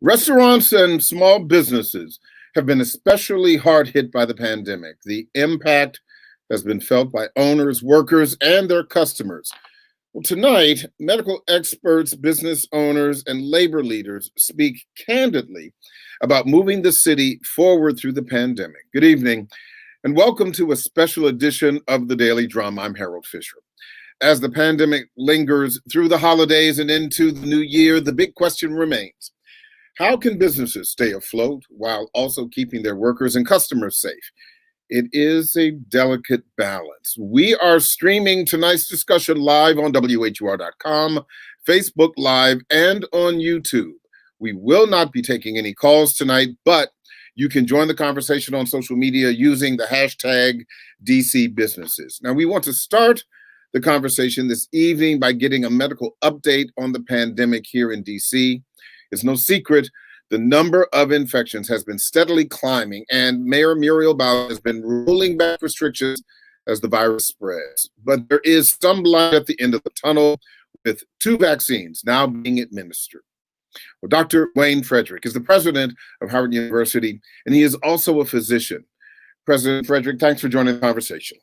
Restaurants and small businesses have been especially hard hit by the pandemic. The impact has been felt by owners, workers, and their customers. Well, tonight, medical experts, business owners, and labor leaders speak candidly about moving the city forward through the pandemic. Good evening, and welcome to a special edition of the Daily Drum. I'm Harold Fisher. As the pandemic lingers through the holidays and into the new year, the big question remains: how can businesses stay afloat while also keeping their workers and customers safe? It is a delicate balance. We are streaming tonight's discussion live on WHUR.com, Facebook Live, and on YouTube. We will not be taking any calls tonight, but you can join the conversation on social media using the hashtag DC Businesses. Now, we want to start the conversation this evening by getting a medical update on the pandemic here in DC. It's no secret the number of infections has been steadily climbing, and Mayor Muriel Bowser has been rolling back restrictions as the virus spreads. But there is some light at the end of the tunnel, with 2 vaccines now being administered. Well, Dr. Wayne Frederick is the president of Howard University, and he is also a physician. President Frederick, thanks for joining the conversation.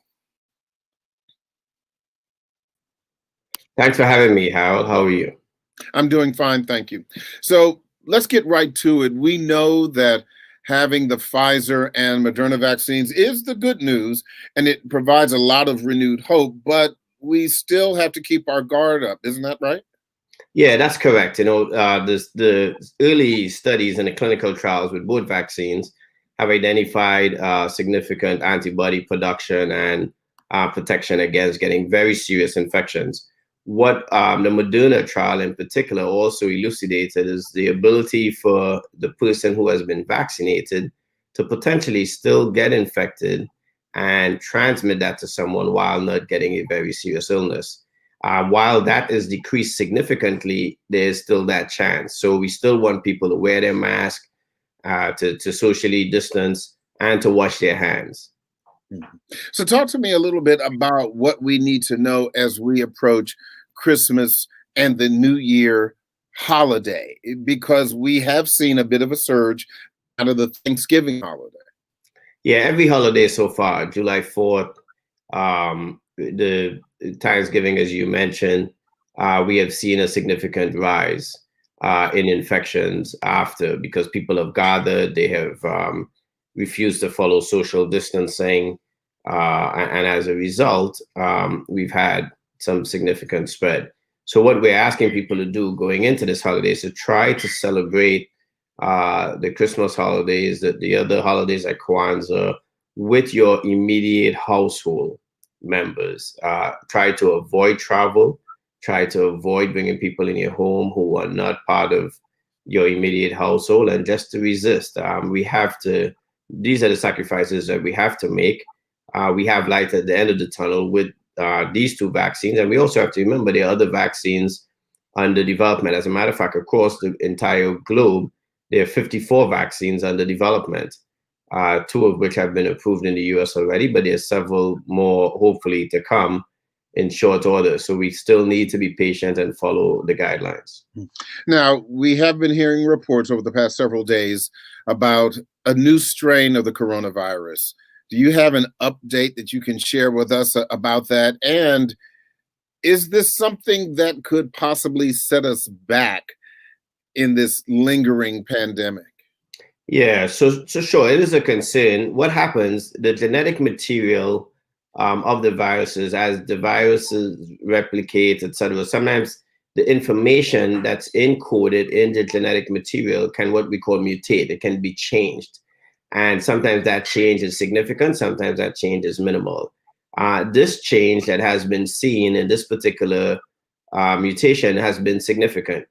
Thanks for having me, Harold. How are you? I'm doing fine, thank you. So let's get right to it. We know that having the Pfizer and Moderna vaccines is the good news, and it provides a lot of renewed hope, but we still have to keep our guard up. Isn't that right? Yeah, that's correct. The early studies and the clinical trials with both vaccines have identified significant antibody production and protection against getting very serious infections. What the Moderna trial in particular also elucidated is the ability for the person who has been vaccinated to potentially still get infected and transmit that to someone while not getting a very serious illness. While that is decreased significantly, there's still that chance. So we still want people to wear their mask, to socially distance, and to wash their hands. So talk to me a little bit about what we need to know as we approach Christmas and the New Year holiday, because we have seen a bit of a surge out of the Thanksgiving holiday. Yeah, every holiday so far, July 4th, the Thanksgiving, as you mentioned, we have seen a significant rise in infections after, because people have gathered, they have refused to follow social distancing, and as a result, we've had some significant spread. So what we're asking people to do going into this holiday is to try to celebrate the Christmas holidays, the other holidays like Kwanzaa, with your immediate household members. Try to avoid travel, try to avoid bringing people in your home who are not part of your immediate household, and just to resist. These are the sacrifices that we have to make. We have light at the end of the tunnel with these 2 vaccines. And we also have to remember there are other vaccines under development. As a matter of fact, across the entire globe, there are 54 vaccines under development, 2 of which have been approved in the US already, but there's several more hopefully to come in short order. So we still need to be patient and follow the guidelines. Now, we have been hearing reports over the past several days about a new strain of the coronavirus. Do you have an update that you can share with us about that? And is this something that could possibly set us back in this lingering pandemic? Yeah, so sure, it is a concern. What happens, the genetic material of the viruses, as the viruses replicate, etc., sometimes the information that's encoded in the genetic material can what we call mutate. It can be changed. And sometimes that change is significant, sometimes that change is minimal. This change that has been seen in this particular mutation has been significant.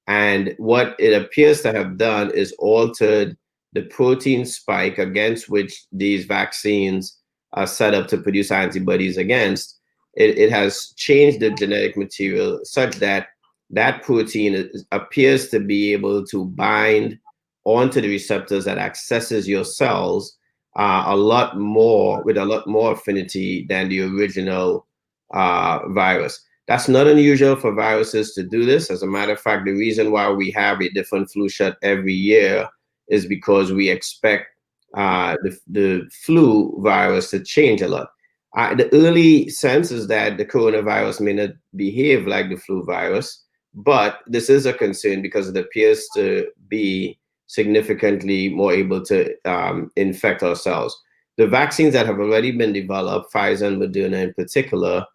And what it appears to have done is altered the protein spike against which these vaccines are set up to produce antibodies against. It has changed the genetic material such that that protein appears to be able to bind onto the receptors that accesses your cells with a lot more affinity than the original virus. That's not unusual for viruses to do this. As a matter of fact, the reason why we have a different flu shot every year is because we expect the flu virus to change a lot. The early sense is that the coronavirus may not behave like the flu virus, but this is a concern because it appears to be significantly more able to infect ourselves. The vaccines that have already been developed, Pfizer and Moderna in particular,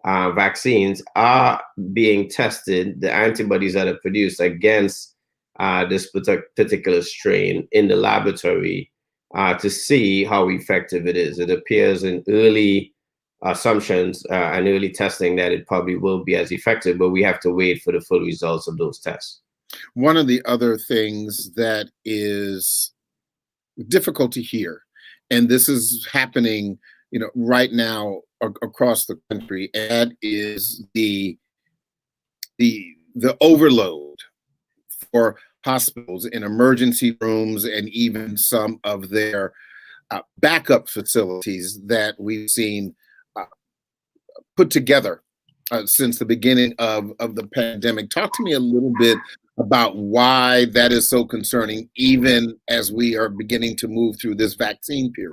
vaccines are being tested, the antibodies that are produced against this particular strain in the laboratory to see how effective it is. It appears in early assumptions and early testing that it probably will be as effective, but we have to wait for the full results of those tests. One of the other things that is difficult to hear, and this is happening, right now across the country, and that is the overload for hospitals in emergency rooms and even some of their backup facilities that we've seen put together since the beginning of the pandemic. Talk to me a little bit about why that is so concerning, even as we are beginning to move through this vaccine period.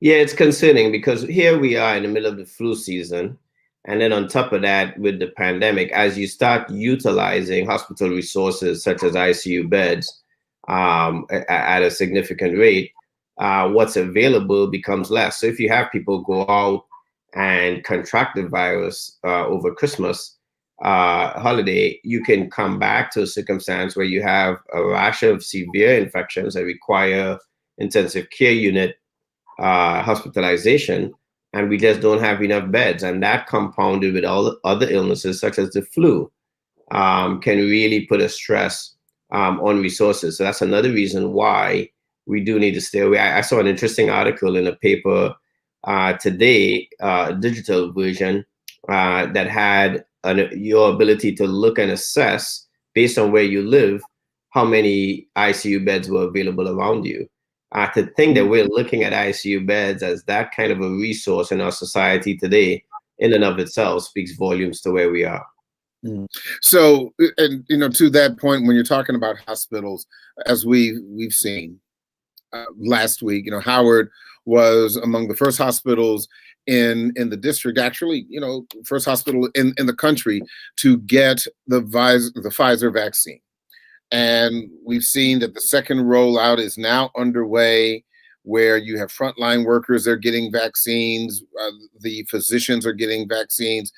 Yeah, it's concerning because here we are in the middle of the flu season. And then on top of that, with the pandemic, as you start utilizing hospital resources such as ICU beds at a significant rate, what's available becomes less. So if you have people go out and contract the virus over Christmas holiday, you can come back to a circumstance where you have a rash of severe infections that require intensive care unit hospitalization, and we just don't have enough beds. And that, compounded with all the other illnesses such as the flu, can really put a stress on resources. So that's another reason why we do need to stay away. I saw an interesting article in a paper today, a digital version, that had your ability to look and assess, based on where you live, how many ICU beds were available around you. To think that we're looking at ICU beds as that kind of a resource in our society today, in and of itself, speaks volumes to where we are. So, and to that point, when you're talking about hospitals, as we've seen last week, Howard was among the first hospitals in the district, actually, first hospital in the country to get the Pfizer vaccine. And we've seen that the second rollout is now underway, where you have frontline workers, they're getting vaccines, the physicians are getting vaccines.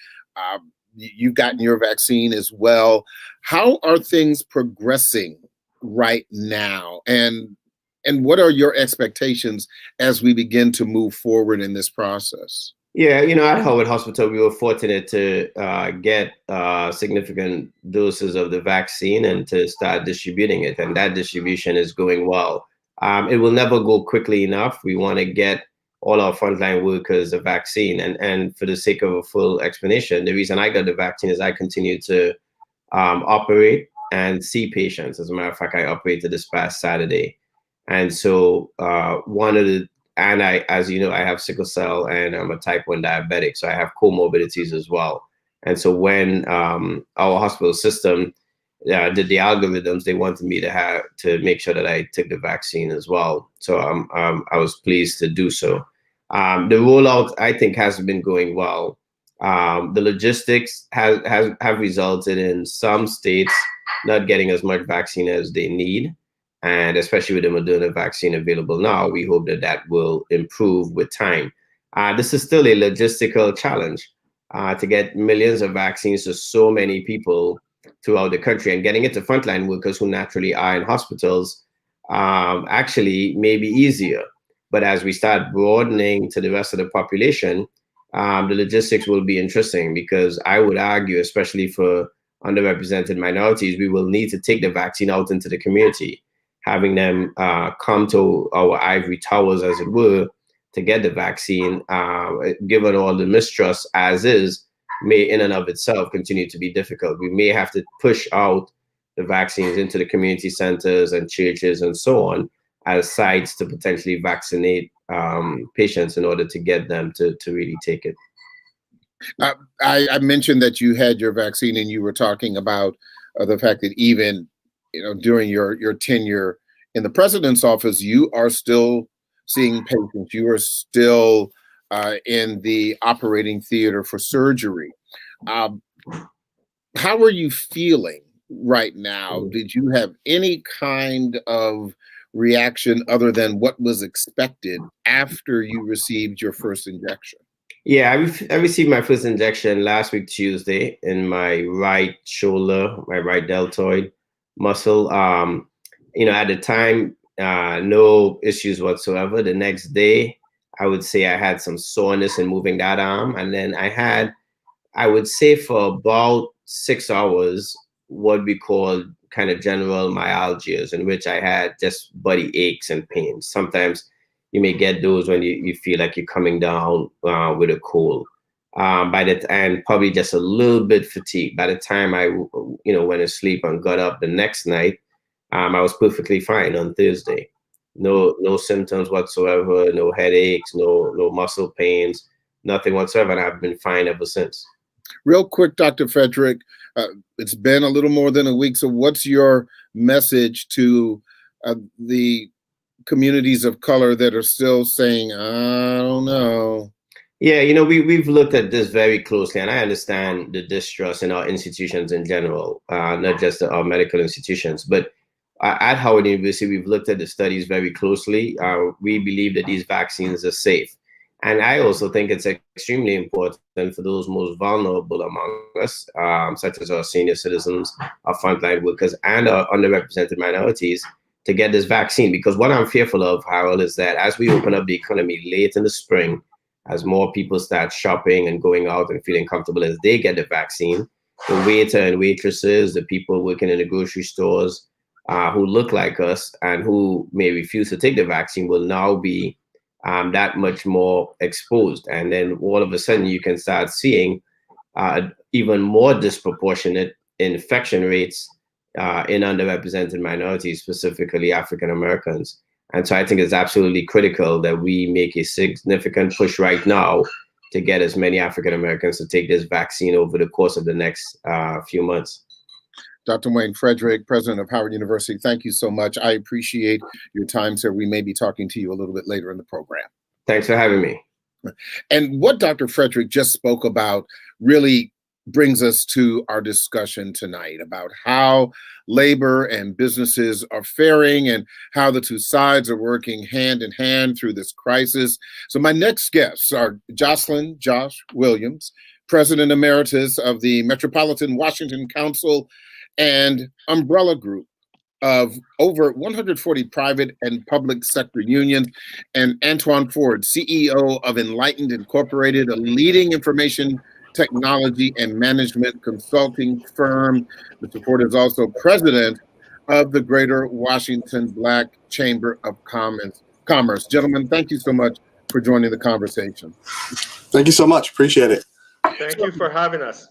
You've gotten your vaccine as well. How are things progressing right now? And what are your expectations as we begin to move forward in this process? Yeah, at Howard Hospital, we were fortunate to get significant doses of the vaccine and to start distributing it. And that distribution is going well. It will never go quickly enough. We want to get all our frontline workers a vaccine. And for the sake of a full explanation, the reason I got the vaccine is I continue to operate and see patients. As a matter of fact, I operated this past Saturday. And so as you know, I have sickle cell and I'm a type 1 diabetic, so I have comorbidities as well. And so when our hospital system did the algorithms, they wanted me to make sure that I took the vaccine as well. So I was pleased to do so. The rollout, I think, has been going well. The logistics have resulted in some states not getting as much vaccine as they need. And especially with the Moderna vaccine available now, we hope that will improve with time. This is still a logistical challenge to get millions of vaccines to so many people throughout the country, and getting it to frontline workers who naturally are in hospitals actually may be easier. But as we start broadening to the rest of the population, the logistics will be interesting, because I would argue, especially for underrepresented minorities, we will need to take the vaccine out into the community. Having them come to our ivory towers, as it were, to get the vaccine, given all the mistrust as is, may in and of itself continue to be difficult. We may have to push out the vaccines into the community centers and churches and so on as sites to potentially vaccinate patients in order to get them to really take it. I mentioned that you had your vaccine, and you were talking about the fact that even during your tenure in the president's office, you are still seeing patients. You are still in the operating theater for surgery. Um, how are you feeling right now? Did you have any kind of reaction other than what was expected after you received your first injection? Yeah, I received my first injection last week, Tuesday, in my right shoulder, my right deltoid muscle. At the time, no issues whatsoever. The next day, I would say I had some soreness in moving that arm. And then I would say for about 6 hours, what we call kind of general myalgias, in which I had just body aches and pains. Sometimes you may get those when you feel like you're coming down with a cold. And probably just a little bit fatigued. By the time I went to sleep and got up the next night, I was perfectly fine on Thursday. No symptoms whatsoever, no headaches, no muscle pains, nothing whatsoever. And I've been fine ever since. Real quick, Dr. Frederick, it's been a little more than a week. So what's your message to the communities of color that are still saying, I don't know? Yeah, we've looked at this very closely, and I understand the distrust in our institutions in general, not just our medical institutions, but at Howard University, we've looked at the studies very closely. We believe that these vaccines are safe. And I also think it's extremely important for those most vulnerable among us, such as our senior citizens, our frontline workers, and our underrepresented minorities, to get this vaccine. Because what I'm fearful of, Harold, is that as we open up the economy late in the spring, as more people start shopping and going out and feeling comfortable as they get the vaccine, the waiter and waitresses, the people working in the grocery stores who look like us and who may refuse to take the vaccine will now be that much more exposed. And then all of a sudden you can start seeing even more disproportionate infection rates in underrepresented minorities, specifically African Americans. And so I think it's absolutely critical that we make a significant push right now to get as many African Americans to take this vaccine over the course of the next few months. Dr. Wayne Frederick, president of Howard University, thank you so much. I appreciate your time, sir. We may be talking to you a little bit later in the program. Thanks for having me. And what Dr. Frederick just spoke about really brings us to our discussion tonight about how labor and businesses are faring and how the two sides are working hand in hand through this crisis. So my next guests are Josh Williams, President Emeritus of the Metropolitan Washington Council and umbrella group of over 140 private and public sector unions, and Antoine Ford, CEO of Enlightened Incorporated, a leading information technology and management consulting firm. Mr. Ford is also president of the Greater Washington Black Chamber of Commerce. Gentlemen, thank you so much for joining the conversation. Thank you so much. Appreciate it. Thank you for having us.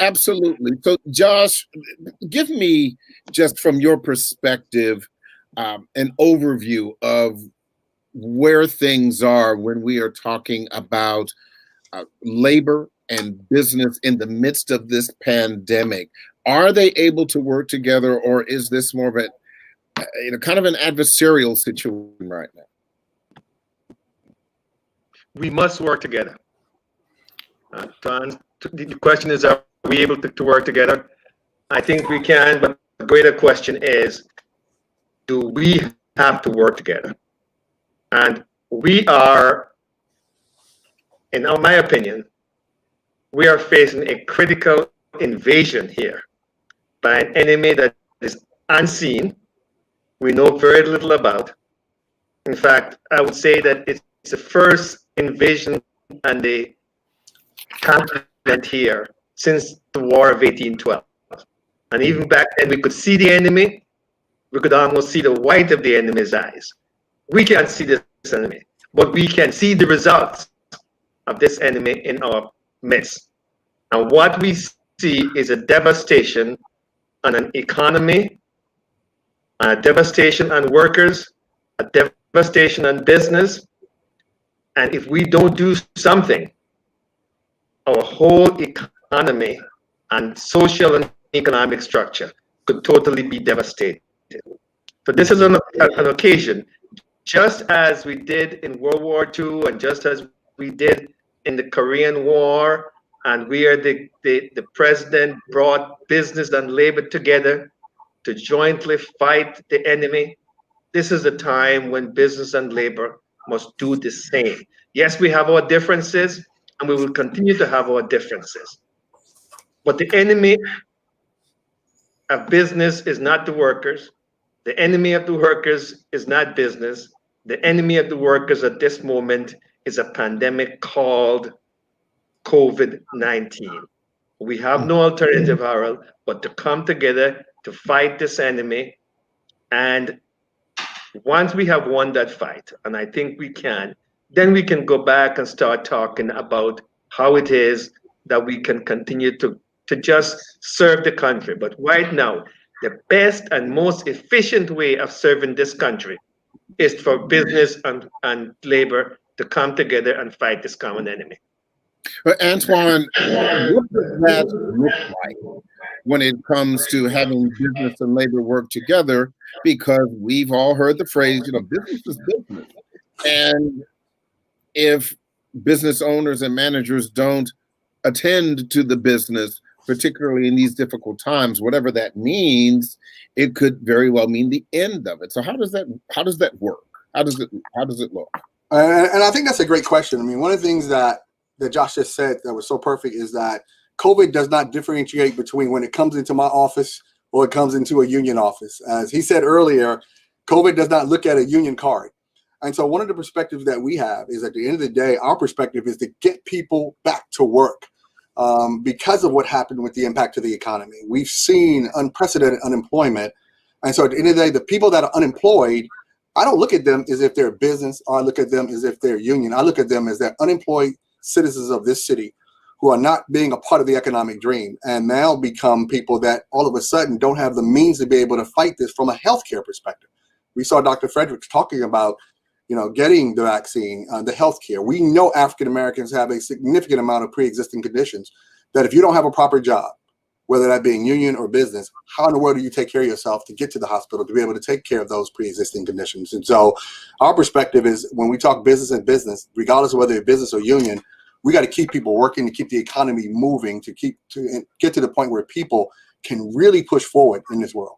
Absolutely. So, Josh, give me, just from your perspective, an overview of where things are when we are talking about labor and business in the midst of this pandemic. Are they able to work together, or is this more of a kind of an adversarial situation right now? We must work together. The question is, are we able to work together? I think we can, but the greater question is, do we have to work together? And we are, in my opinion, we are facing a critical invasion here by an enemy that is unseen, we know very little about. In fact, I would say that it's the first invasion on the continent here since the War of 1812. And even back then, we could see the enemy. We could almost see the white of the enemy's eyes. We can't see this enemy, but we can see the results of this enemy in our midst. And what we see is a devastation on an economy, a devastation on workers, a devastation on business. And if we don't do something, our whole economy and social and economic structure could totally be devastated. So this is an occasion, just as we did in World War II and just as we did in the Korean War, and where the president brought business and labor together to jointly fight the enemy. This is a time when business and labor must do the same. Yes, we have our differences, and we will continue to have our differences. But the enemy of business is not the workers. The enemy of the workers is not business. The enemy of the workers at this moment is a pandemic called COVID-19. We have no alternative, Harold, but to come together to fight this enemy. And once we have won that fight, and I think we can, then we can go back and start talking about how it is that we can continue to just serve the country. But right now, the best and most efficient way of serving this country is for business and labor to come together and fight this common enemy. But Antoine, what does that look like when it comes to having business and labor work together? Because we've all heard the phrase, business is business. And if business owners and managers don't attend to the business, particularly in these difficult times, whatever that means, it could very well mean the end of it. So how does that work? How does it look? And I think that's a great question. I mean, one of the things that Josh just said that was so perfect is that COVID does not differentiate between when it comes into my office or it comes into a union office. As he said earlier, COVID does not look at a union card. And so one of the perspectives that we have is at the end of the day, our perspective is to get people back to work because of what happened with the impact of the economy. We've seen unprecedented unemployment. And so at the end of the day, the people that are unemployed, I don't look at them as if they're a business, or I look at them as if they're union. I look at them as they're unemployed citizens of this city who are not being a part of the economic dream and now become people that all of a sudden don't have the means to be able to fight this from a healthcare perspective. We saw Dr. Fredericks talking about, getting the vaccine, the healthcare. We know African Americans have a significant amount of pre-existing conditions that if you don't have a proper job, whether that being union or business, how in the world do you take care of yourself to get to the hospital to be able to take care of those pre-existing conditions? And so our perspective is when we talk business and business, regardless of whether you're business or union, we got to keep people working to keep the economy moving, to get to the point where people can really push forward in this world.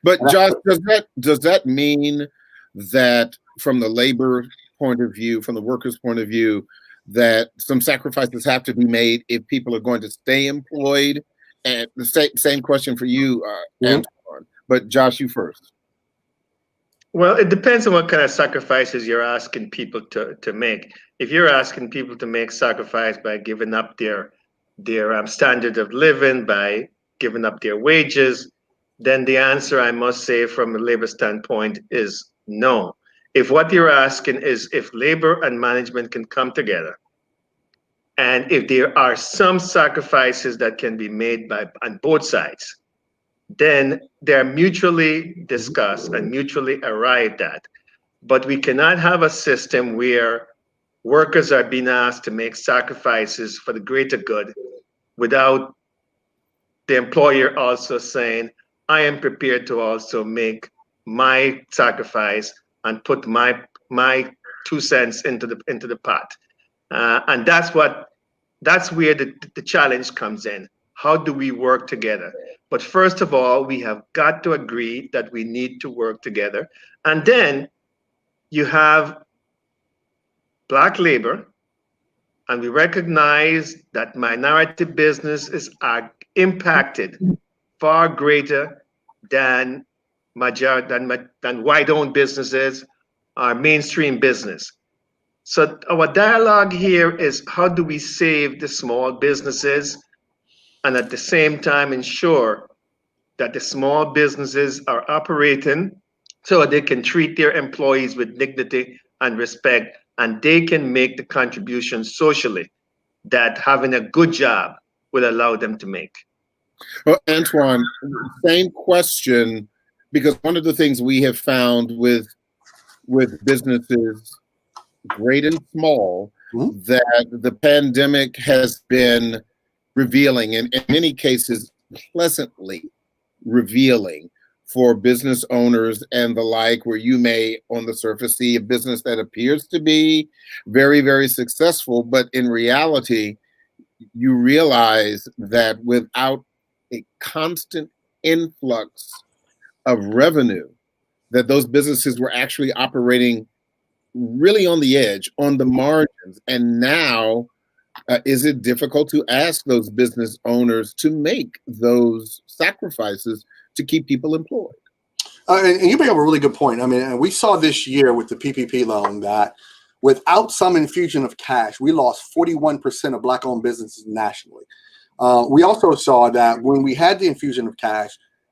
But Josh, does that mean that from the labor point of view, from the workers' point of view, that some sacrifices have to be made if people are going to stay employed? And the same question for you, Antoine. But Josh, you first. Well, it depends on what kind of sacrifices you're asking people to make. If you're asking people to make sacrifice by giving up their standard of living, by giving up their wages, then the answer, I must say, from a labor standpoint, is no. If what you're asking is if labor and management can come together, and if there are some sacrifices that can be made on both sides, then they're mutually discussed and mutually arrived at. But we cannot have a system where workers are being asked to make sacrifices for the greater good without the employer also saying, I am prepared to also make my sacrifice and put my 2 cents into the pot. And that's where the challenge comes in. How do we work together? But first of all, we have got to agree that we need to work together. And then you have Black labor, and we recognize that minority businesses are impacted far greater than white-owned businesses or mainstream business. So our dialogue here is how do we save the small businesses and at the same time ensure that the small businesses are operating so they can treat their employees with dignity and respect, and they can make the contributions socially that having a good job will allow them to make. Well, Antoine, same question, because one of the things we have found with businesses, great and small, that the pandemic has been revealing, and in many cases, pleasantly revealing for business owners and the like, where you may, on the surface, see a business that appears to be very, very successful, but in reality, you realize that without a constant influx of revenue, that those businesses were actually operating really on the edge, on the margins. And now, is it difficult to ask those business owners to make those sacrifices to keep people employed? And you bring up a really good point. I mean, we saw this year with the PPP loan that without some infusion of cash, we lost 41% of Black-owned businesses nationally. We also saw that when we had the infusion of cash,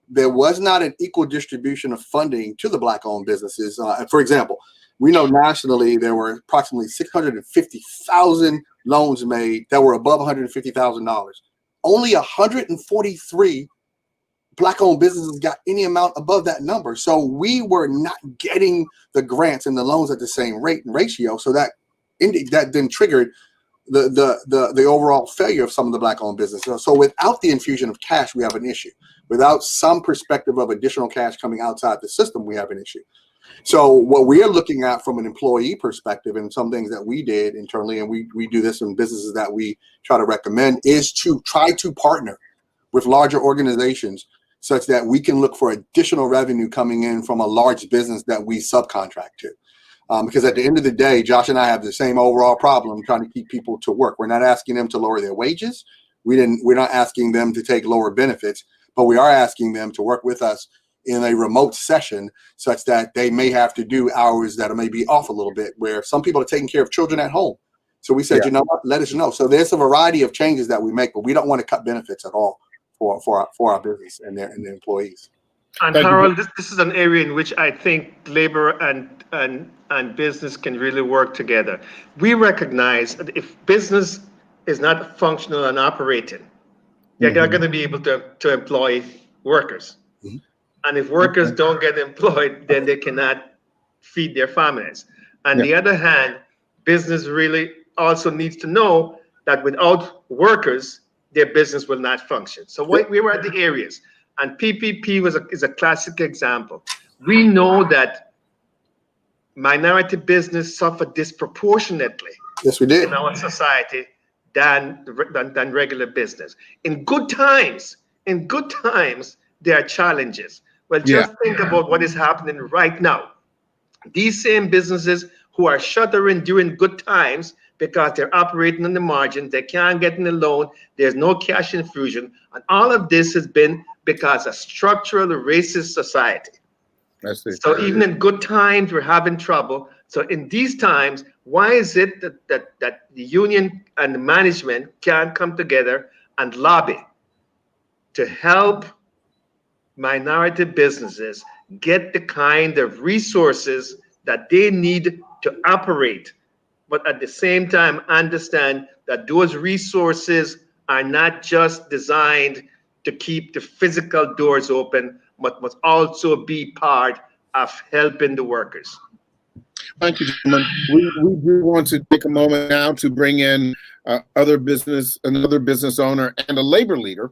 there was not an equal distribution of funding to the Black-owned businesses. For example, we know nationally there were approximately 650,000 loans made that were above $150,000. Only 143 Black-owned businesses got any amount above that number. So we were not getting the grants and the loans at the same rate and ratio. So that then triggered the overall failure of some of the Black-owned businesses. So without the infusion of cash, we have an issue. Without some perspective of additional cash coming outside the system, we have an issue. So what we are looking at from an employee perspective, and some things that we did internally, and we do this in businesses that we try to recommend, is to try to partner with larger organizations such that we can look for additional revenue coming in from a large business that we subcontract to. Because at the end of the day, Josh and I have the same overall problem trying to keep people to work. We're not asking them to lower their wages. We're not asking them to take lower benefits, but we are asking them to work with us in a remote session such that they may have to do hours that may be off a little bit, where some people are taking care of children at home. So we said, you know what, let us know. So there's a variety of changes that we make, but we don't want to cut benefits at all for our business and their employees. And Harold, this is an area in which I think labor and business can really work together. We recognize that if business is not functional and operating, they're not going to be able to employ workers. And if workers don't get employed, then they cannot feed their families. On the other hand, business really also needs to know that without workers, their business will not function. So we were at the areas, and PPP is a classic example. We know that minority business suffer disproportionately in our society than regular business. In good times, there are challenges. Well, just think about what is happening right now. These same businesses who are shuttering during good times because they're operating on the margin, they can't get in a loan, there's no cash infusion, and all of this has been because of structural racist society. So even in good times, we're having trouble. So in these times, why is it that the union and the management can't come together and lobby to help minority businesses get the kind of resources that they need to operate, but at the same time understand that those resources are not just designed to keep the physical doors open, but must also be part of helping the workers. Thank you, gentlemen. We do want to take a moment now to bring in another business owner and a labor leader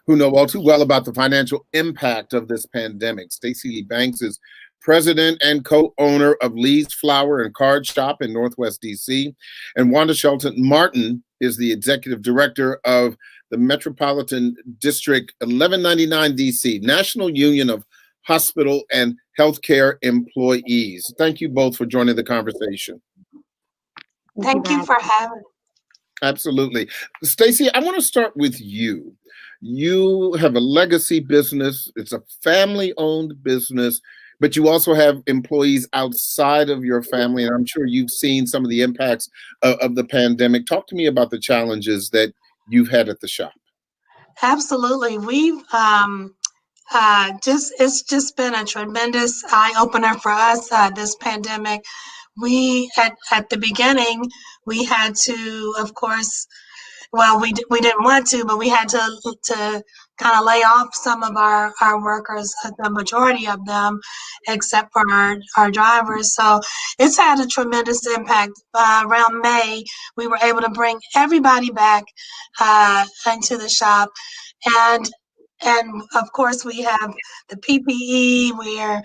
who know all too well about the financial impact of this pandemic. Stacey Banks is president and co-owner of Lee's Flower and Card Shop in Northwest DC. And Wanda Shelton Martin is the executive director of the Metropolitan District 1199 DC, National Union of Hospital and Healthcare Employees. Thank you both for joining the conversation. Thank you for having me. Absolutely. Stacey, I want to start with you. You have a legacy business. It's a family-owned business, but you also have employees outside of your family, and I'm sure you've seen some of the impacts of the pandemic. Talk to me about the challenges that you've had at the shop. Absolutely. We've it's just been a tremendous eye-opener for us, this pandemic. We at the beginning, we had to, of course, well, we didn't want to, but we had to kind of lay off some of our workers, the majority of them, except for our drivers. So it's had a tremendous impact. Around May, we were able to bring everybody back into the shop, and of course we have the PPE. We're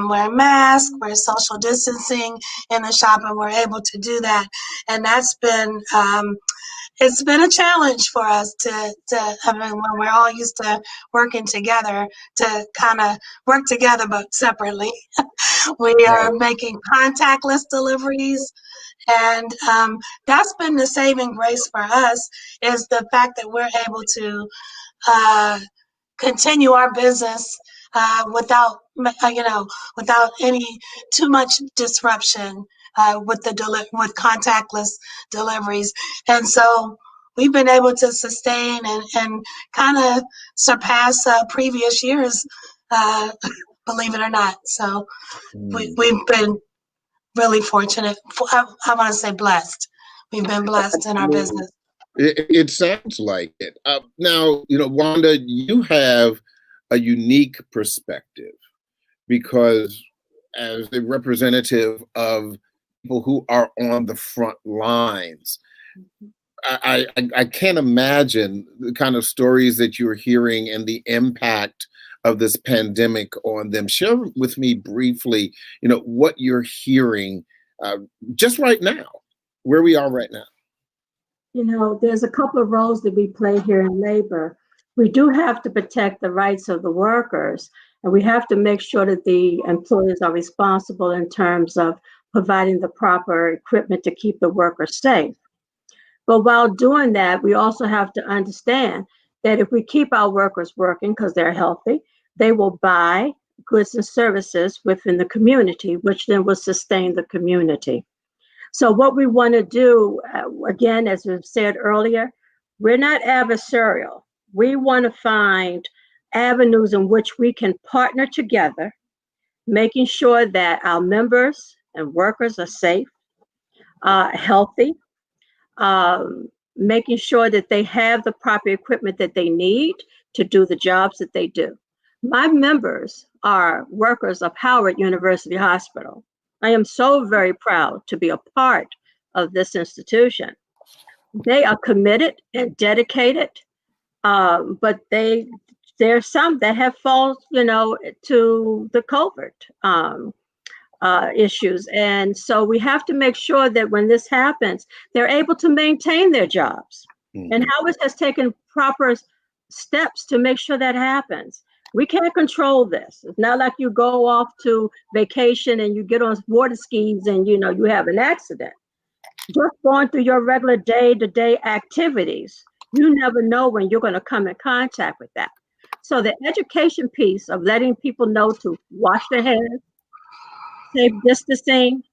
wearing masks, we're social distancing in the shop, and we're able to do that. And that's been it's been a challenge for us to I mean, when we're all used to working together, to kind of work together but separately. We are making contactless deliveries, and that's been the saving grace for us, is the fact that we're able to continue our business without without any too much disruption with with contactless deliveries. And so we've been able to sustain and kind of surpass previous years, believe it or not. So we've been really fortunate. I want to say blessed. We've been blessed in our business. It sounds like it. Now, Wanda, you have a unique perspective because as a representative of people who are on the front lines, I can't imagine the kind of stories that you're hearing and the impact of this pandemic on them. Share with me briefly, what you're hearing just right now, where we are right now. There's a couple of roles that we play here in labor. We do have to protect the rights of the workers, and we have to make sure that the employers are responsible in terms of providing the proper equipment to keep the workers safe. But while doing that, we also have to understand that if we keep our workers working because they're healthy, they will buy goods and services within the community, which then will sustain the community. So what we want to do, again, as we've said earlier, we're not adversarial. We want to find avenues in which we can partner together, making sure that our members and workers are safe, healthy, making sure that they have the proper equipment that they need to do the jobs that they do. My members are workers of Howard University Hospital. I am so very proud to be a part of this institution. They are committed and dedicated, but there's some that have fallen, to the COVID issues. And so we have to make sure that when this happens, they're able to maintain their jobs. Mm-hmm. And Howard has taken proper steps to make sure that happens. We can't control this. It's not like you go off to vacation and you get on water skis and you have an accident. Just going through your regular day-to-day activities, you never know when you're going to come in contact with that. So the education piece of letting people know to wash their hands, safe distancing,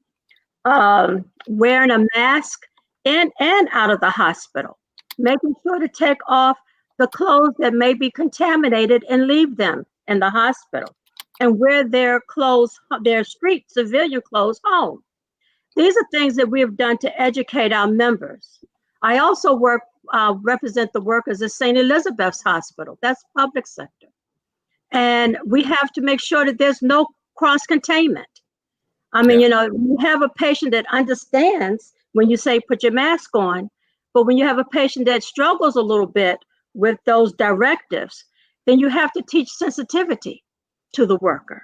wearing a mask in and out of the hospital, making sure to take off the clothes that may be contaminated and leave them in the hospital, and wear their clothes, their street civilian clothes, home. These are things that we have done to educate our members. I also represent the workers at St. Elizabeth's Hospital. That's public sector. And we have to make sure that there's no cross-containment. I mean, you have a patient that understands when you say put your mask on, but when you have a patient that struggles a little bit with those directives, then you have to teach sensitivity to the worker.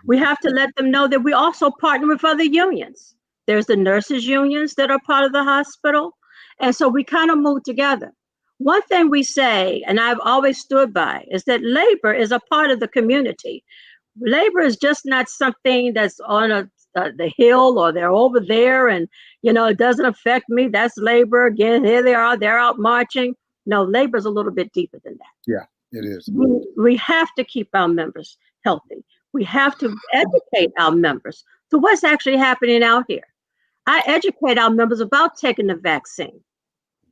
We have to let them know that we also partner with other unions. There's the nurses unions that are part of the hospital. And so we kind of move together. One thing we say, and I've always stood by, is that labor is a part of the community. Labor is just not something that's on the hill or they're over there and, it doesn't affect me. That's labor. Again, here they are, they're out marching. No, labor is a little bit deeper than that. Yeah, it is. We have to keep our members healthy. We have to educate our members to what's actually happening out here. I educate our members about taking the vaccine.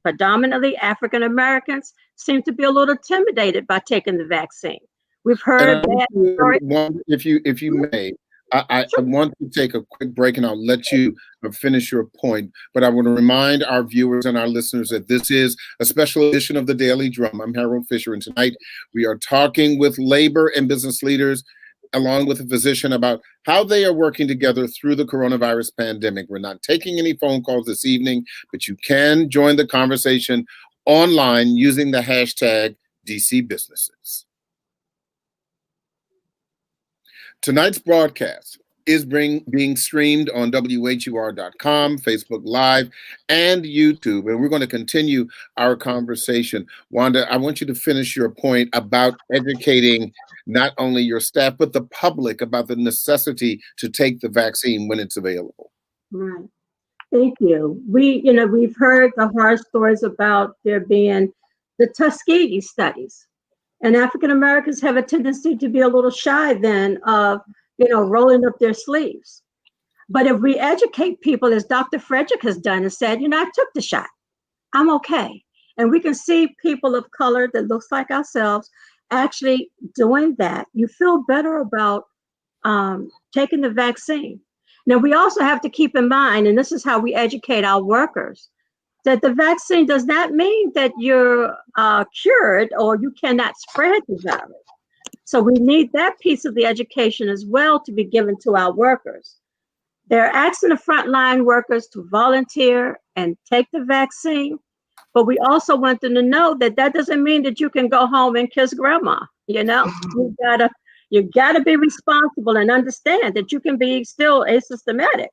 Predominantly African Americans seem to be a little intimidated by taking the vaccine. We've heard that. If you may, I want to take a quick break and I'll let you finish your point. But I want to remind our viewers and our listeners that this is a special edition of the Daily Drum. I'm Harold Fisher, and tonight we are talking with labor and business leaders, along with a physician, about how they are working together through the coronavirus pandemic. We're not taking any phone calls this evening, but you can join the conversation online using the hashtag DC Businesses. Tonight's broadcast is being streamed on WHUR.com, Facebook Live, and YouTube. And we're going to continue our conversation. Wanda, I want you to finish your point about educating not only your staff, but the public about the necessity to take the vaccine when it's available. Right. Thank you. We've heard the horror stories about there being the Tuskegee studies. And African Americans have a tendency to be a little shy then of, rolling up their sleeves. But if we educate people, as Dr. Frederick has done and said, I took the shot, I'm okay. And we can see people of color that looks like ourselves actually doing that. You feel better about taking the vaccine. Now, we also have to keep in mind, and this is how we educate our workers, that the vaccine does not mean that you're cured or you cannot spread the virus. So we need that piece of the education as well to be given to our workers. They're asking the frontline workers to volunteer and take the vaccine, but we also want them to know that that doesn't mean that you can go home and kiss grandma. You gotta be responsible and understand that you can be still asymptomatic.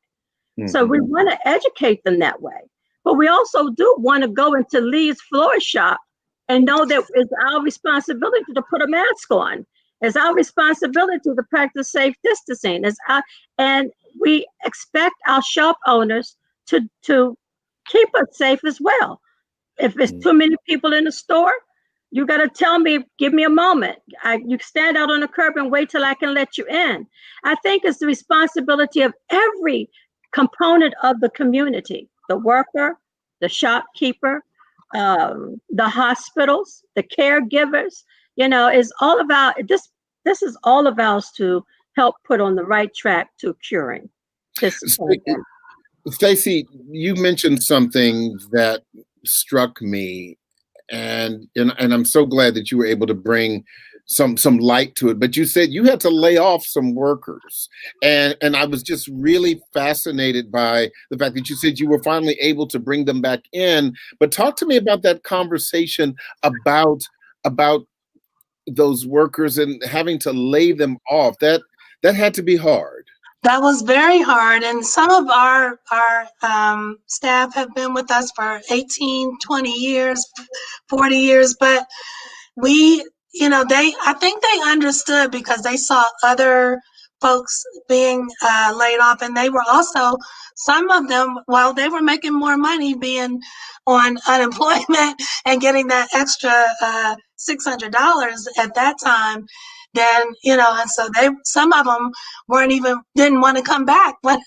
Mm-hmm. So we want to educate them that way. But we also do want to go into Lee's floor shop and know that it's our responsibility to put a mask on. It's our responsibility to practice safe distancing. And we expect our shop owners to keep us safe as well. If it's too many people in the store, you got to tell me, give me a moment. You stand out on the curb and wait till I can let you in. I think it's the responsibility of every component of the community, the worker, the shopkeeper, the hospitals, the caregivers, is all about this. This is all of ours to help put on the right track to curing this pandemic. Stacey, you mentioned something that struck me, and I'm so glad that you were able to bring some light to it. But you said you had to lay off some workers, and I was just really fascinated by the fact that you said you were finally able to bring them back in. But talk to me about that conversation about those workers and having to lay them off. That had to be hard. That was very hard. And some of our staff have been with us for 18, 20 years, 40 years. But I think they understood because they saw other folks being laid off. And they were also, some of them, while they were making more money being on unemployment and getting that extra $600 at that time, then, and so some of them didn't want to come back when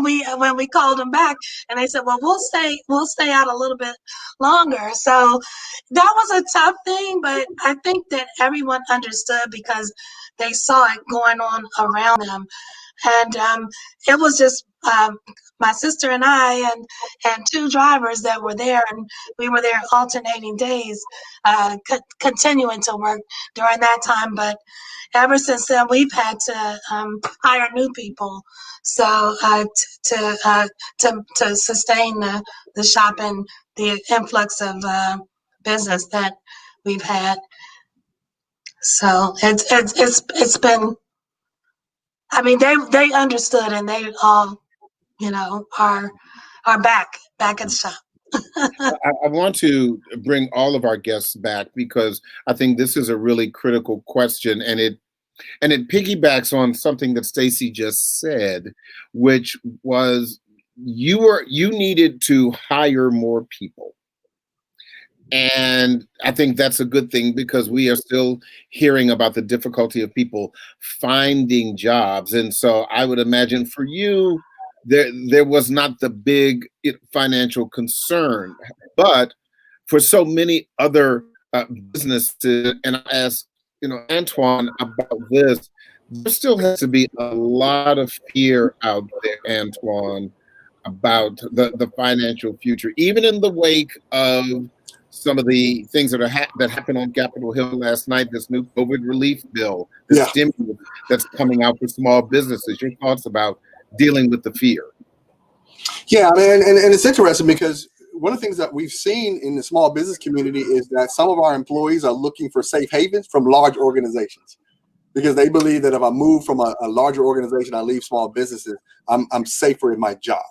we called them back, and they said, well, we'll stay out a little bit longer. So that was a tough thing, but I think that everyone understood because they saw it going on around them. And it was just my sister and I and two drivers that were there, and we were there alternating days, continuing to work during that time. But ever since then, we've had to hire new people, so to sustain the shop and the influx of business that we've had. So it's been. I mean, they understood, and they all, are back at the shop. I want to bring all of our guests back because I think this is a really critical question, and it piggybacks on something that Stacey just said, which was you needed to hire more people. And I think that's a good thing because we are still hearing about the difficulty of people finding jobs. And so I would imagine for you, there was not the big financial concern, but for so many other businesses, and I asked, Antoine about this, there still has to be a lot of fear out there, Antoine, about the financial future, even in the wake of some of the things that that happened on Capitol Hill last night. This new COVID relief bill, the Yeah. stimulus that's coming out for small businesses. Your thoughts about dealing with the fear? Yeah, I mean, and it's interesting because one of the things that we've seen in the small business community is that some of our employees are looking for safe havens from large organizations, because they believe that if I move from a larger organization, I leave small businesses, I'm safer in my job,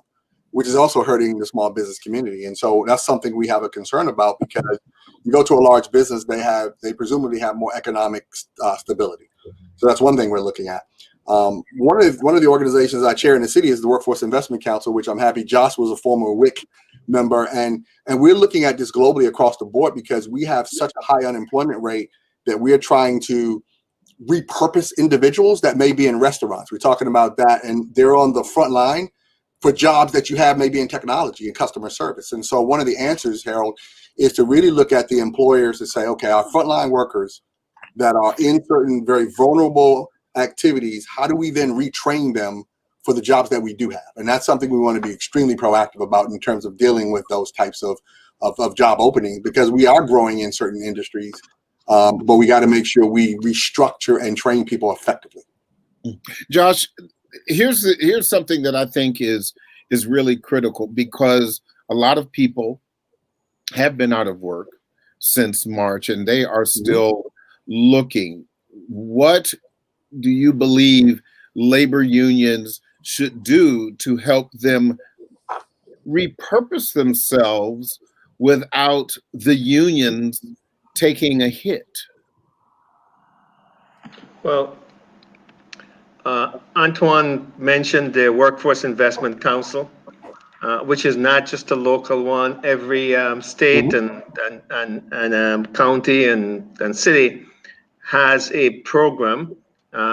which is also hurting the small business community. And so that's something we have a concern about, because you go to a large business, they presumably have more economic stability. So that's one thing we're looking at. One of the organizations I chair in the city is the Workforce Investment Council, which I'm happy Josh was a former WIC member, and we're looking at this globally across the board, because we have such a high unemployment rate that we're trying to repurpose individuals that may be in restaurants. We're talking about that, and they're on the front line for jobs that you have maybe in technology and customer service. And so one of the answers, Harold, is to really look at the employers and say, okay, our frontline workers that are in certain very vulnerable activities, how do we then retrain them for the jobs that we do have? And that's something we want to be extremely proactive about in terms of dealing with those types of job openings, because we are growing in certain industries, but we got to make sure we restructure and train people effectively. Josh, here's something that I think is really critical, because a lot of people have been out of work since March and they are still looking. What do you believe labor unions should do to help them repurpose themselves without the unions taking a hit? Well, Antoine mentioned the Workforce Investment Council, which is not just a local one. Every state and county and city has a program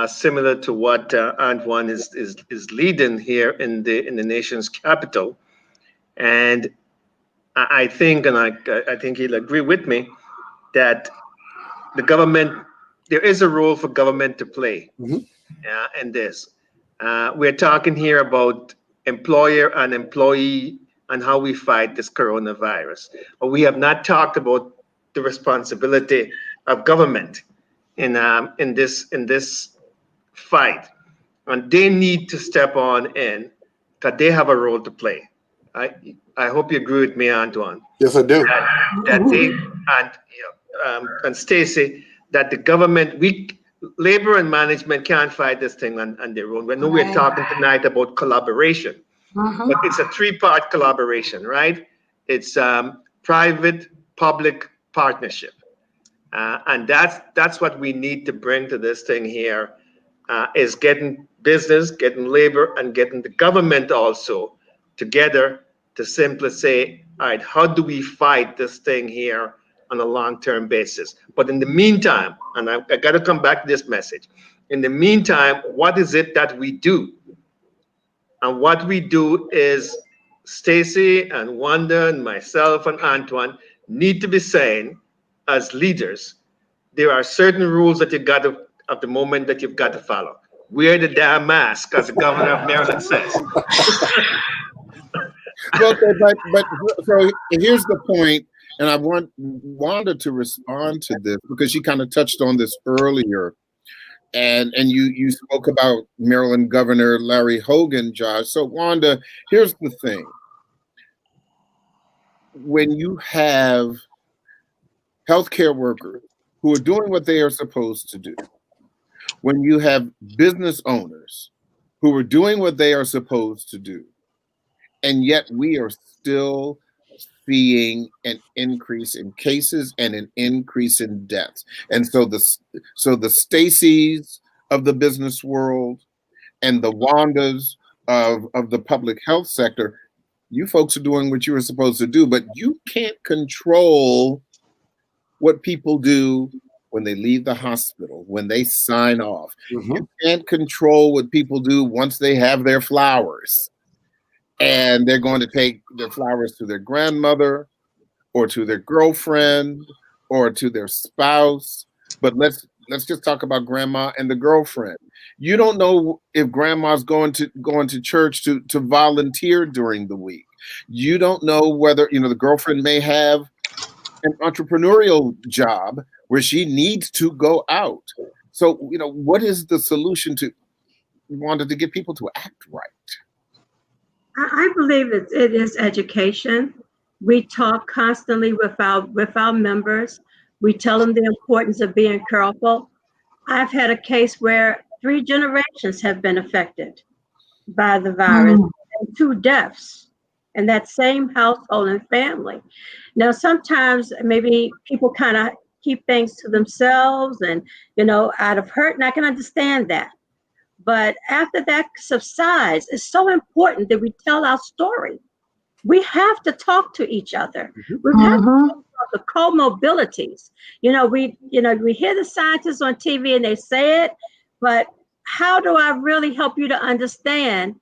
similar to what Antoine is leading here in the nation's capital. And I think, and I think he'll agree with me, that the government, there is a role for government to play in this. We're talking here about employer and employee and how we fight this coronavirus. But we have not talked about the responsibility of government in this fight, and they need to step on in, because they have a role to play. I hope you agree with me, Antoine. Yes, I do. That they and Stacey, that the government, labor and management can't fight this thing on their own. We know we're talking tonight about collaboration, but it's a three-part collaboration, right? It's private-public partnership. And that's what we need to bring to this thing here, is getting business, getting labor, and getting the government also together to simply say, all right, how do we fight this thing here on a long-term basis? But in the meantime, and I got to come back to this message, in the meantime, what is it that we do? And what we do is Stacey and Wanda and myself and Antoine need to be saying, as leaders, there are certain rules that you've got to, at the moment, that you've got to follow. Wear the damn mask, as the governor of Maryland says. Okay, but so here's the point, and I want Wanda to respond to this, because she kind of touched on this earlier, and you spoke about Maryland Governor Larry Hogan, Josh. So Wanda, here's the thing: when you have healthcare workers who are doing what they are supposed to do, when you have business owners who are doing what they are supposed to do, and yet we are still seeing an increase in cases and an increase in deaths. And so the Stacey's of the business world and the Wandas of the public health sector, you folks are doing what you were supposed to do, but you can't control what people do when they leave the hospital, when they sign off. You can't control what people do once they have their flowers and they're going to take their flowers to their grandmother or to their girlfriend or to their spouse. But let's let's just talk about grandma and the girlfriend. You don't know if grandma's going to church to volunteer during the week. You don't know whether, you know, the girlfriend may have an entrepreneurial job where she needs to go out. So, you know, what is the solution to wanted to get people to act right? I believe it is education. We talk constantly with our members. We tell them the importance of being careful. I've had a case where 3 generations have been affected by the virus, and 2 deaths in that same household and family. Now, sometimes maybe people kind of keep things to themselves and, you know, out of hurt, and I can understand that. But after that subsides, it's so important that we tell our story. We have to talk to each other. We have to talk about the comorbidities. You know, we hear the scientists on TV and they say it, but how do I really help you to understand?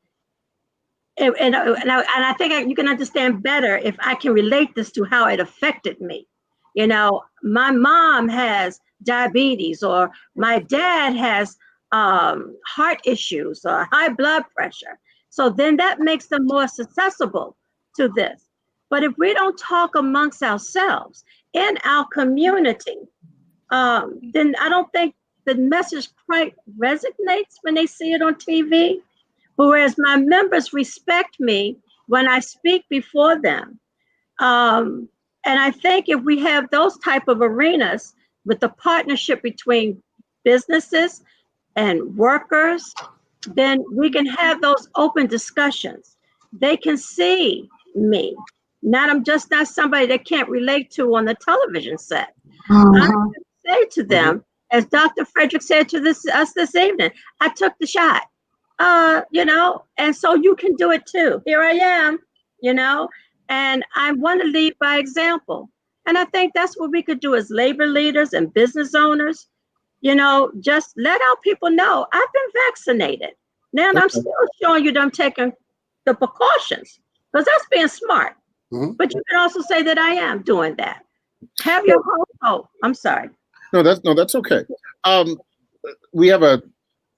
And I think you can understand better if I can relate this to how it affected me. You know, my mom has diabetes, or my dad has heart issues or high blood pressure. So then that makes them more susceptible to this. But if we don't talk amongst ourselves in our community, then I don't think the message quite resonates when they see it on TV. But whereas my members respect me when I speak before them. And I think if we have those type of arenas with the partnership between businesses and workers, then we can have those open discussions. They can see me. I'm just not somebody they can't relate to on the television set. I can say to them, as Dr. Frederick said to us this evening, I took the shot, you know, and so you can do it too. Here I am, you know, and I want to lead by example. And I think that's what we could do as labor leaders and business owners. You know, just let our people know I've been vaccinated. Now I'm still showing you that I'm taking the precautions, because that's being smart. But you can also say that I am doing that. Have your household. I'm sorry. No, that's okay. We have a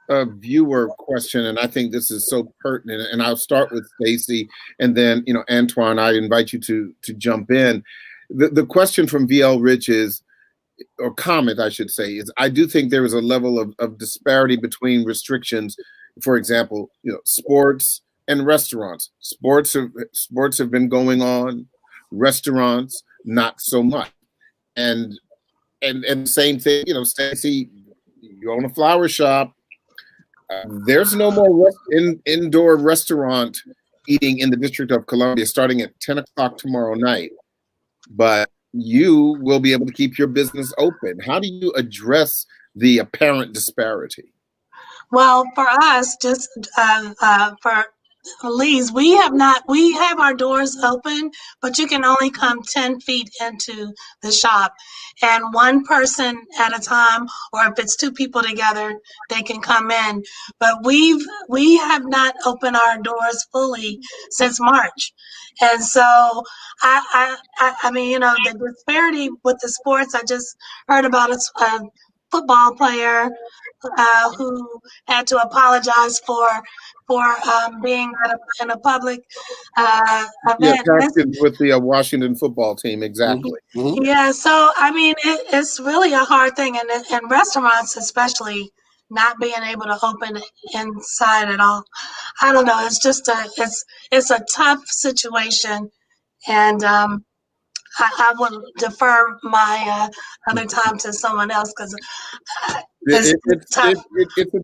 viewer question, and I think this is so pertinent. And I'll start with Stacey, and then, you know, Antoine, I invite you to jump in. The question from VL Rich is, or comment, I should say, is I do think there is a level of disparity between restrictions. For example, you know, sports and restaurants. Sports have been going on, restaurants not so much. And same thing, you know, Stacey, you own a flower shop. There's no more indoor restaurant eating in the District of Columbia starting at 10 o'clock tomorrow night. But you will be able to keep your business open. How do you address the apparent disparity? Well, for us, just for Lee's, we have our doors open, but you can only come 10 feet into the shop, and one person at a time, or if it's 2 people together, they can come in. But we have not opened our doors fully since March. And so I mean, you know, the disparity with the sports, I just heard about a football player who had to apologize for being in a public event. Yeah, with the Washington football team, exactly. Yeah, so I mean, it's really a hard thing, and restaurants especially not being able to open inside at all. I don't know. It's just it's a tough situation, and I would defer my other time to someone else, because it's a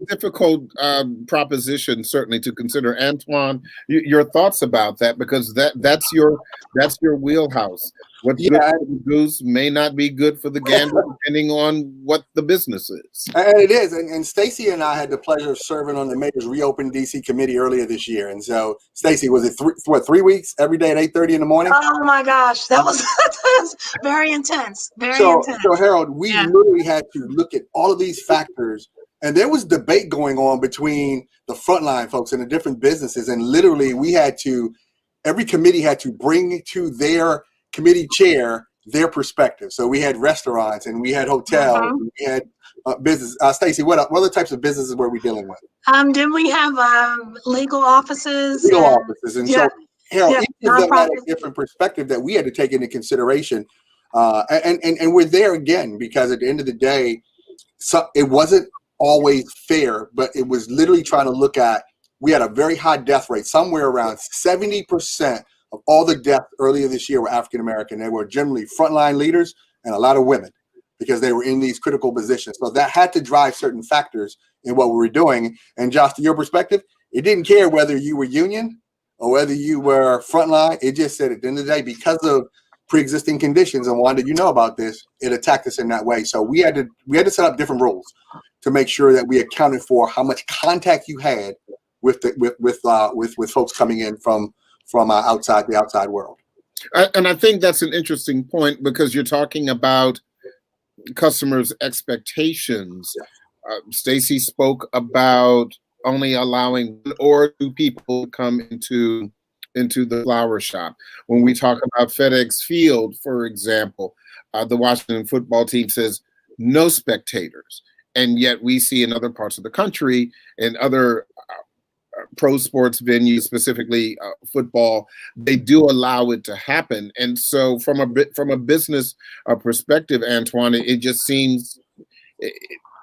difficult proposition, certainly, to consider. Antoine, your thoughts about that, because that's your wheelhouse. What's good for the goose may not be good for the gander, depending on what the business is. And it is. And Stacey and I had the pleasure of serving on the Mayor's Reopen DC committee earlier this year. And so, Stacey, was it 3 weeks every day at 8:30 in the morning? Oh my gosh, that was very intense. Very intense. So Harold, we literally had to look at all of these factors, and there was debate going on between the frontline folks and the different businesses. And literally, every committee had to bring to their committee chair their perspective. So we had restaurants and we had hotels, and we had business. Stacey, what other types of businesses were we dealing with? Then we have legal offices. Legal offices. And so, Harold, each of them had a nonprofits. different perspective that we had to take into consideration. And we're there again, because at the end of the day, it wasn't always fair, but it was literally trying to look at, we had a very high death rate. Somewhere around 70% of all the deaths earlier this year were African-American. They were generally frontline leaders and a lot of women, because they were in these critical positions. So that had to drive certain factors in what we were doing. And Josh, to your perspective, it didn't care whether you were union or whether you were frontline. It just said at the end of the day, because of pre-existing conditions, and Wanda, you know about this, it attacked us in that way. So we had to set up different rules to make sure that we accounted for how much contact you had with folks coming in from outside the outside world. And I think that's an interesting point, because you're talking about customers' expectations. Stacey spoke about only allowing 1 or 2 people to come into the flower shop. When we talk about FedEx Field, for example, the Washington football team says no spectators. And yet we see in other parts of the country and other pro sports venues, specifically football, they do allow it to happen. And so from a business perspective, Antoine, it just seems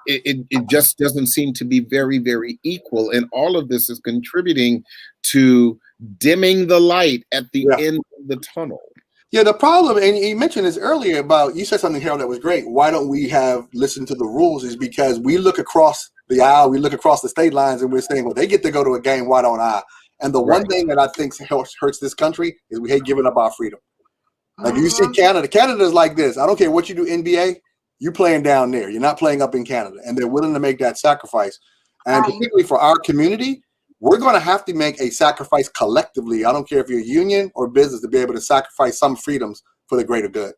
it just doesn't seem to be very, very equal. And all of this is contributing to dimming the light at the end of the tunnel. Yeah, the problem, and you mentioned this earlier about, you said something, Harold, that was great. Why don't we have listened to the rules? Is because we look across the aisle, we look across the state lines, and we're saying, well, they get to go to a game, why don't I? And the one thing that I think hurts this country is we hate giving up our freedom. Like you see Canada's like this. I don't care what you do NBA, you're playing down there. You're not playing up in Canada. And they're willing to make that sacrifice. And particularly for our community, we're going to have to make a sacrifice collectively. I don't care if you're a union or business, to be able to sacrifice some freedoms for the greater good.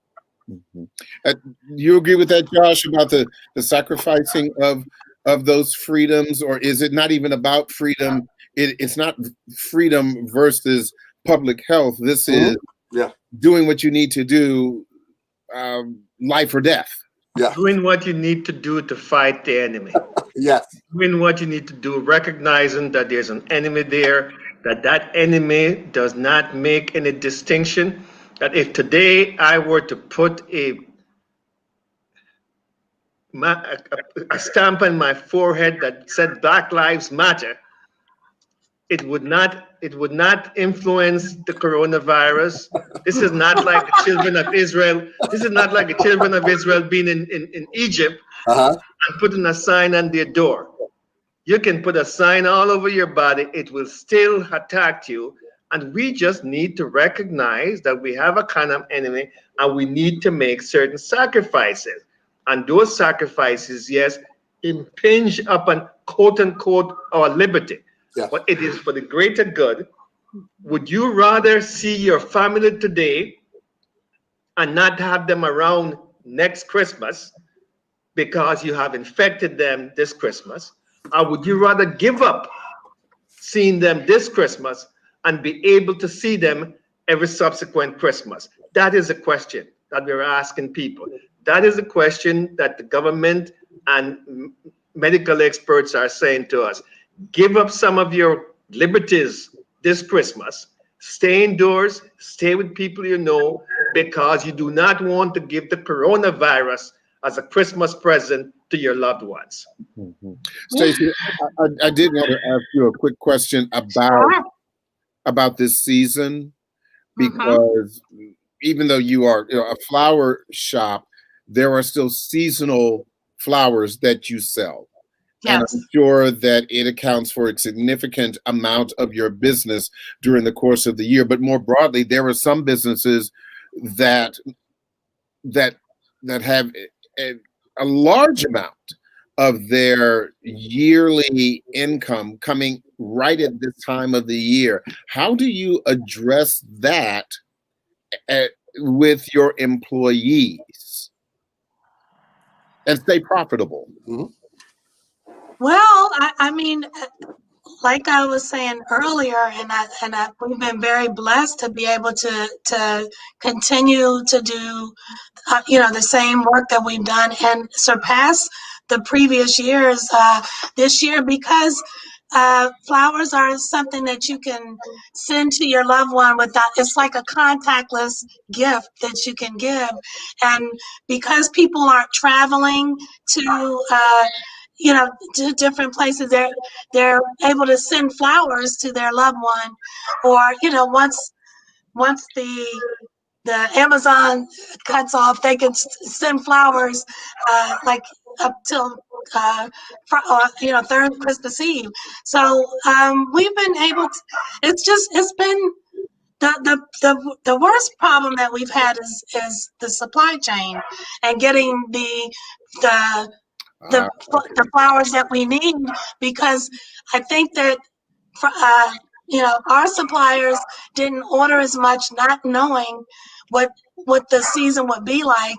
You agree with that, Josh, about the sacrificing of those freedoms? Or is it not even about freedom? It's not freedom versus public health. This is doing what you need to do, life or death. Yeah. Doing what you need to do to fight the enemy. Yes. Doing what you need to do, recognizing that there's an enemy there, that enemy does not make any distinction. That if today I were to put a stamp on my forehead that said Black Lives Matter, it would not influence the coronavirus. This is not like the children of Israel. This is not like the children of Israel being in Egypt and putting a sign on their door. You can put a sign all over your body. It will still attack you. And we just need to recognize that we have a kind of enemy, and we need to make certain sacrifices. And those sacrifices, yes, impinge upon, quote unquote, our liberty. Yeah. But it is for the greater good. Would you rather see your family today and not have them around next Christmas because you have infected them this Christmas? Or would you rather give up seeing them this Christmas and be able to see them every subsequent Christmas? That is a question that we're asking people. That is a question that the government and medical experts are saying to us. Give up some of your liberties this Christmas. Stay indoors, stay with people you know, because you do not want to give the coronavirus as a Christmas present to your loved ones. Stacey, I did want to ask you a quick question about this season, because even though you are a flower shop, there are still seasonal flowers that you sell. Yes. And I'm sure that it accounts for a significant amount of your business during the course of the year. But more broadly, there are some businesses that have a large amount of their yearly income coming right at this time of the year. How do you address that with your employees and stay profitable? Well, I mean, like I was saying earlier, we've been very blessed to be able to continue to do, the same work that we've done and surpass the previous years this year, because flowers are something that you can send to your loved one without, it's like a contactless gift that you can give. And because people aren't traveling to, to different places, they're able to send flowers to their loved one, or, once the Amazon cuts off, they can send flowers like up till third Christmas Eve. So we've been able to. It's been the worst problem that we've had is the supply chain and getting the flowers that we need, because I think that our suppliers didn't order as much, not knowing what the season would be like,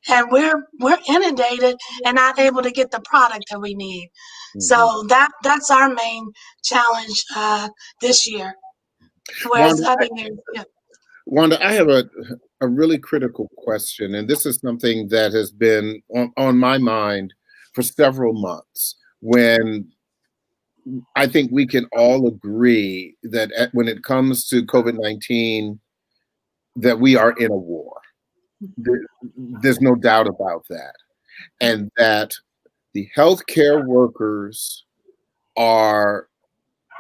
and we're inundated and not able to get the product that we need. Mm-hmm. So that's our main challenge this year. Whereas other years, yeah. Wanda, I have a really critical question, and this is something that has been on my mind for several months, when I think we can all agree that when it comes to COVID-19, that we are in a war. There's no doubt about that. And that the healthcare workers are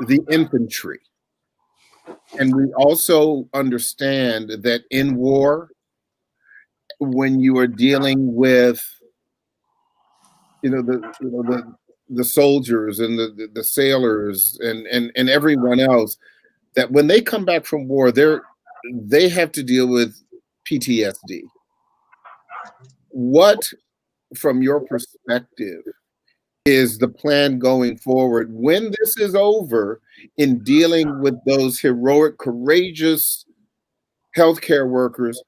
the infantry. And we also understand that in war, when you are dealing with, the soldiers and the sailors and everyone else, that when they come back from war, they have to deal with PTSD. What, from your perspective, is the plan going forward when this is over, in dealing with those heroic, courageous healthcare workers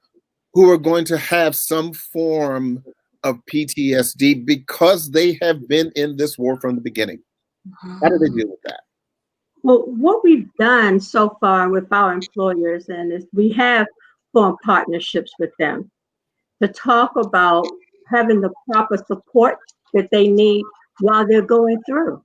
who are going to have some form of PTSD because they have been in this war from the beginning? How do they deal with that? Well, what we've done so far with our employers is we have formed partnerships with them to talk about having the proper support that they need while they're going through.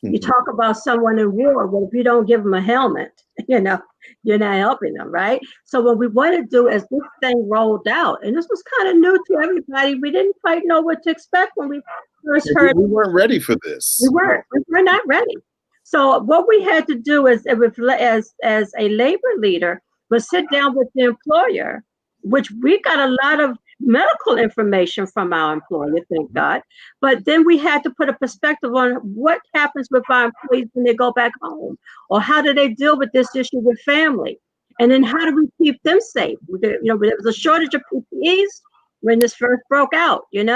Mm-hmm. You talk about someone in war, well, if you don't give them a helmet, you're not helping them, right? So what we want to do as this thing rolled out, and this was kind of new to everybody, we didn't quite know what to expect when we first heard. We weren't ready for this. We weren't not ready. So what we had to do is, as a labor leader, was sit down with the employer, which we got a lot of medical information from our employer, thank God. But then we had to put a perspective on what happens with our employees when they go back home, or how do they deal with this issue with family? And then how do we keep them safe? There was a shortage of PPEs when this first broke out, and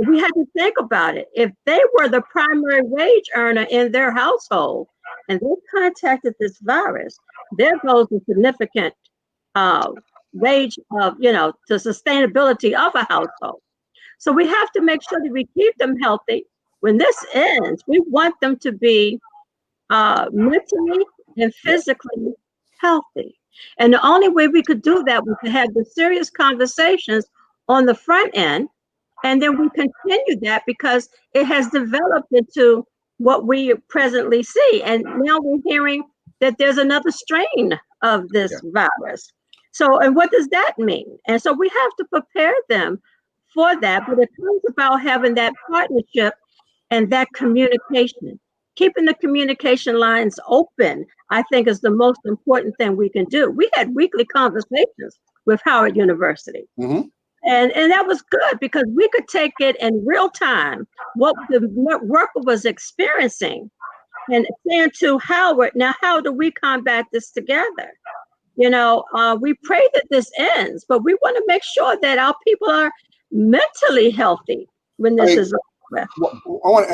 we had to think about it. If they were the primary wage earner in their household and they contacted this virus, there goes a significant wage of, the sustainability of a household. So we have to make sure that we keep them healthy. When this ends, we want them to be mentally and physically healthy. And the only way we could do that was to have the serious conversations on the front end. And then we continue that because it has developed into what we presently see. And now we're hearing that there's another strain of this virus. So, and what does that mean? And so we have to prepare them for that. But it comes about having that partnership and that communication. Keeping the communication lines open, I think, is the most important thing we can do. We had weekly conversations with Howard University. Mm-hmm. And that was good because we could take it in real time, what the worker was experiencing, and saying to Howard, now, how do we combat this together? We pray that this ends, but we want to make sure that our people are mentally healthy when this is over. I want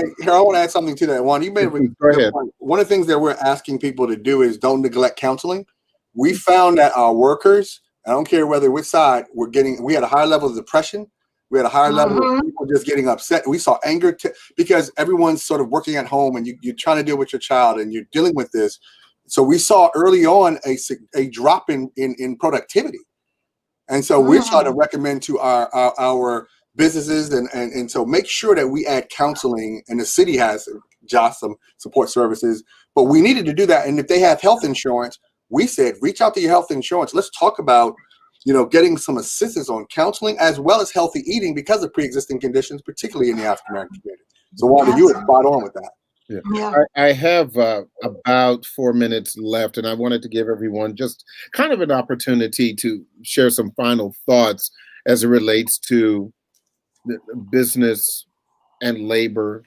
to add something to that. Juan, you made Go ahead. One of the things that we're asking people to do is don't neglect counseling. We found that our workers, I don't care whether which side, we had a high level of depression, We had a higher level of people just getting upset. We saw anger because everyone's sort of working at home and you're trying to deal with your child and you're dealing with this. So we saw early on a drop in productivity. And so we're trying to recommend to our businesses and so make sure that we add counseling, and the city has just some support services, but we needed to do that. And if they have health insurance, we said, reach out to your health insurance. Let's talk about, getting some assistance on counseling as well as healthy eating because of pre-existing conditions, particularly in the African American community. So Wanda, you were spot on with that. Yeah. I have about 4 minutes left, and I wanted to give everyone just kind of an opportunity to share some final thoughts as it relates to the business and labor,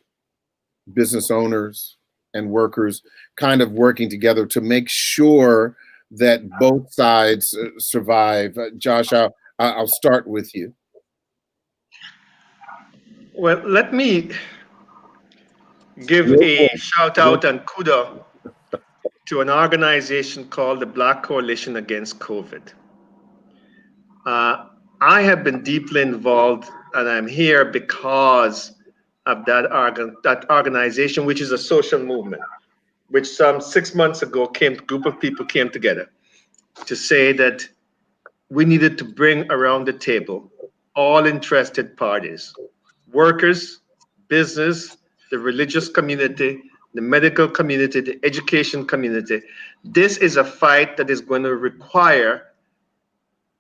business owners and workers kind of working together to make sure that both sides survive. Josh, I'll start with you. Well, let me give a shout out and kudos to an organization called the Black Coalition Against COVID. I have been deeply involved, and I'm here because of that organization, which is a social movement, which some 6 months ago a group of people came together to say that we needed to bring around the table all interested parties, workers, business, the religious community, the medical community, the education community. This is a fight that is going to require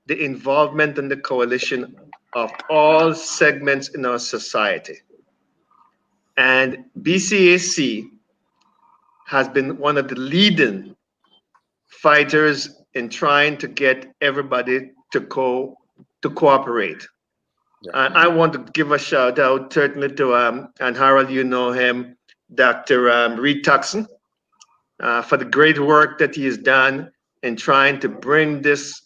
the involvement and the coalition of all segments in our society. And BCAC has been one of the leading fighters in trying to get everybody to cooperate. Yeah. And I want to give a shout out certainly to, and Harold, you know him, Dr. Reed Tuckson, for the great work that he has done in trying to bring this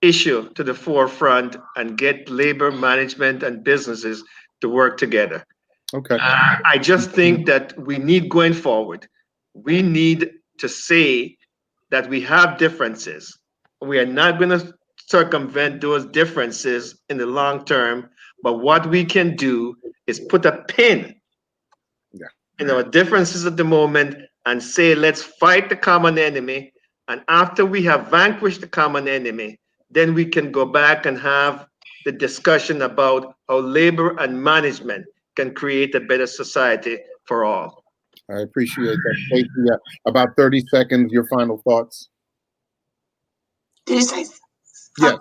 issue to the forefront and get labor management and businesses to work together. Okay. I just think that we need going forward, we need to say that we have differences. We are not going to circumvent those differences in the long term, but what we can do is put a pin in our differences at the moment and say, let's fight the common enemy. And after we have vanquished the common enemy, then we can go back and have the discussion about how labor and management can create a better society for all. I appreciate that. Stacey, about 30 seconds, your final thoughts. Did you say? Yes.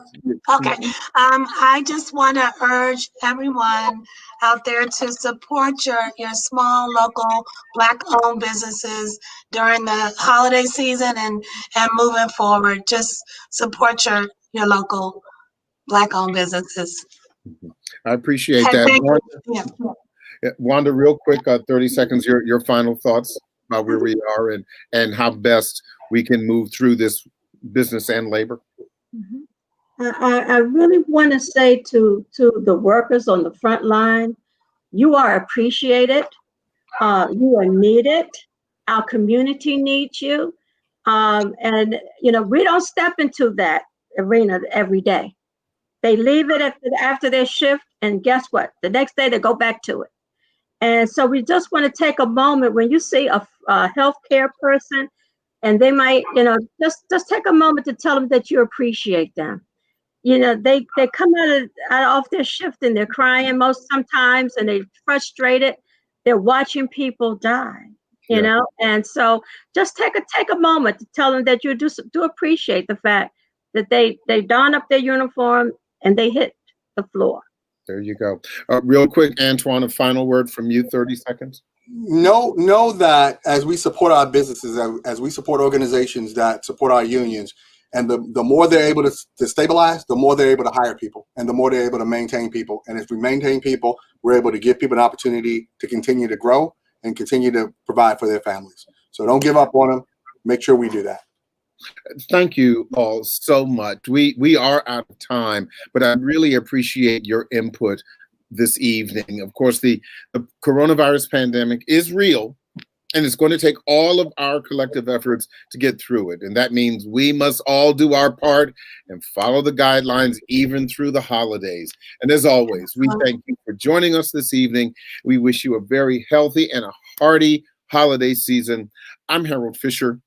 Okay. I just want to urge everyone out there to support your small local Black-owned businesses during the holiday season and moving forward. Just support your local Black-owned businesses. I appreciate that. Wanda, real quick, 30 seconds, your final thoughts about where we are and how best we can move through this business and labor. I really want to say to the workers on the front line, you are appreciated, you are needed, our community needs you, and we don't step into that arena every day. They leave it after their shift, and guess what? The next day they go back to it. And so we just want to take a moment when you see a healthcare person, and they might, just take a moment to tell them that you appreciate them. They come out off their shift and they're crying sometimes, and they're frustrated. They're watching people die, and so just take a moment to tell them that you do appreciate the fact that they don up their uniform and they hit the floor. There you go. Real quick, Antoine, a final word from you, 30 seconds. Know that as we support our businesses, as we support organizations that support our unions, and the more they're able to stabilize, the more they're able to hire people, and the more they're able to maintain people. And if we maintain people, we're able to give people an opportunity to continue to grow and continue to provide for their families. So don't give up on them. Make sure we do that. Thank you all so much. We are out of time, but I really appreciate your input this evening. Of course, the coronavirus pandemic is real, And it's going to take all of our collective efforts to get through it. And that means we must all do our part and follow the guidelines even through the holidays. And as always, we thank you for joining us this evening. We wish you a very healthy and a hearty holiday season. I'm Harold Fisher.